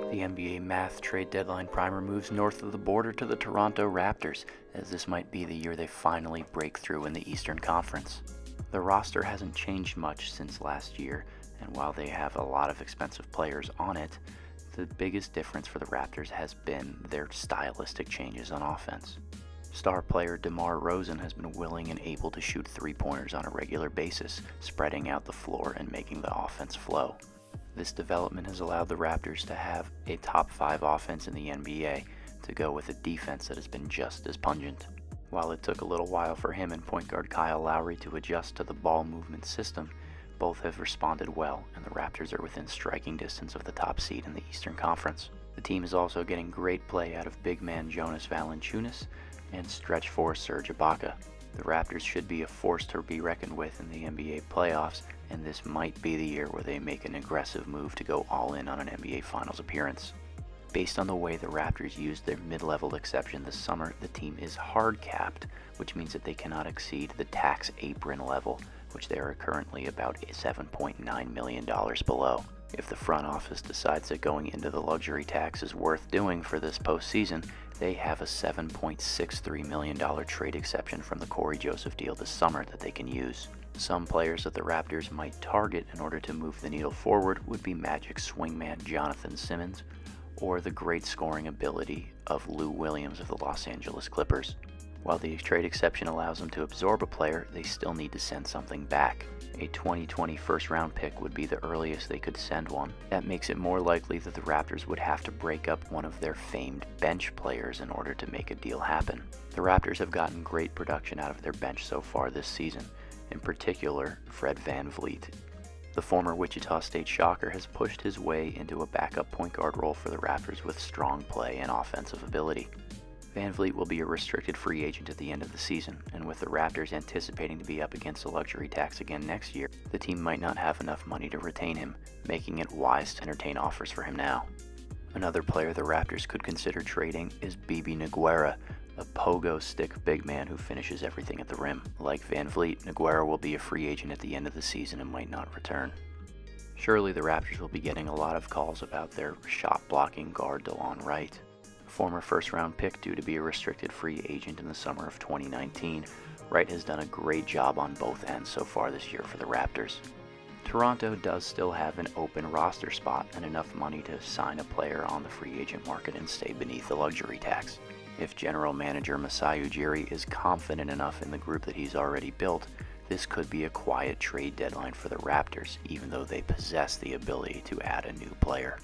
The NBA math trade deadline primer moves north of the border to the Toronto Raptors, as this might be the year they finally break through in the Eastern Conference. The roster hasn't changed much since last year, and while they have a lot of expensive players on it, the biggest difference for the Raptors has been their stylistic changes on offense. Star player DeMar DeRozan has been willing and able to shoot three-pointers on a regular basis, spreading out the floor and making the offense flow. This development has allowed the Raptors to have a top 5 offense in the NBA to go with a defense that has been just as pungent. While it took a little while for him and point guard Kyle Lowry to adjust to the ball movement system, both have responded well, and the Raptors are within striking distance of the top seed in the Eastern Conference. The team is also getting great play out of big man Jonas Valanciunas and stretch 4 Serge Ibaka. The Raptors should be a force to be reckoned with in the NBA playoffs, and this might be the year where they make an aggressive move to go all in on an NBA Finals appearance. Based on the way the Raptors used their mid-level exception this summer, the team is hard capped, which means that they cannot exceed the tax apron level, which they are currently about $7.9 million below. If the front office decides that going into the luxury tax is worth doing for this postseason, they have a $7.63 million trade exception from the Corey Joseph deal this summer that they can use. Some players that the Raptors might target in order to move the needle forward would be Magic swingman Jonathan Simmons or the great scoring ability of Lou Williams of the Los Angeles Clippers. While the trade exception allows them to absorb a player, they still need to send something back. A 2020 first-round pick would be the earliest they could send one. That makes it more likely that the Raptors would have to break up one of their famed bench players in order to make a deal happen. The Raptors have gotten great production out of their bench so far this season, in particular Fred VanVleet. The former Wichita State Shocker has pushed his way into a backup point guard role for the Raptors with strong play and offensive ability. VanVleet will be a restricted free agent at the end of the season, and with the Raptors anticipating to be up against a luxury tax again next year, the team might not have enough money to retain him, making it wise to entertain offers for him now. Another player the Raptors could consider trading is Bibi Nogueira, a pogo stick big man who finishes everything at the rim. Like VanVleet, Nogueira will be a free agent at the end of the season and might not return. Surely the Raptors will be getting a lot of calls about their shot-blocking guard DeLon Wright. Former first-round pick due to be a restricted free agent in the summer of 2019, Wright has done a great job on both ends so far this year for the Raptors. Toronto does still have an open roster spot and enough money to sign a player on the free agent market and stay beneath the luxury tax. If general manager Masai Ujiri is confident enough in the group that he's already built, this could be a quiet trade deadline for the Raptors, even though they possess the ability to add a new player.